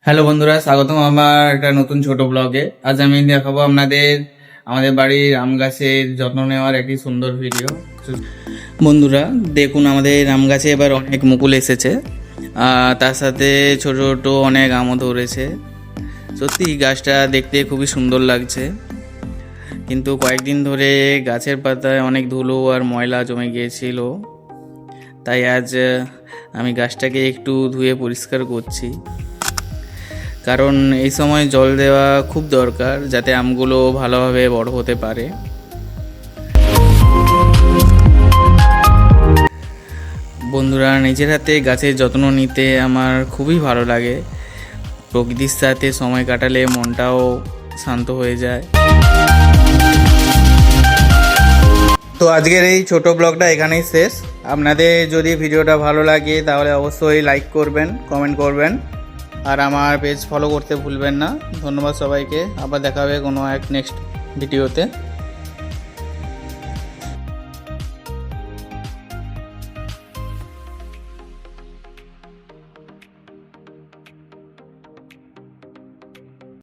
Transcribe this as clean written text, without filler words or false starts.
Hello বন্ধুরা, স্বাগতম আমার একটা নতুন ছোট ব্লগে। আজ আমি দেখাবো আপনাদের আমাদের বাড়ির আম গাছের যত্ন নেওয়ার একটি সুন্দর ভিডিও। বন্ধুরা দেখুন, আমাদের আম গাছে এবার অনেক মুকুল এসেছে, তার সাথে ছোট ছোট অনেক আমও ধরেছে। সত্যি গাছটা দেখতে খুবই সুন্দর লাগছে, কিন্তু কয়েকদিন ধরে গাছের পাতায় অনেক ধুলো আর ময়লা জমে গিয়েছিল। তাই আজ আমি গাছটাকে একটু ধুয়ে পরিষ্কার করছি, কারণ এই সময় জল দেওয়া খুব দরকার যাতে আমগুলো ভালোভাবে বড় হতে পারে। বন্ধুরা, নিজের হাতে গাছের যত্ন নিতে আমার খুবই ভালো লাগে। প্রকৃতির সাথে সময় কাটালে মনটাও শান্ত হয়ে যায়। তো আজকের এই ছোট ব্লগটা এখানেই শেষ। আপনাদের যদি ভিডিওটা ভালো লাগে তাহলে অবশ্যই লাইক করবেন, কমেন্ট করবেন, আর আমার পেজ ফলো করতে ভুলবেন না। ধন্যবাদ সবাইকে। আবার দেখা হবে কোনো এক নেক্সট ভিডিওতে।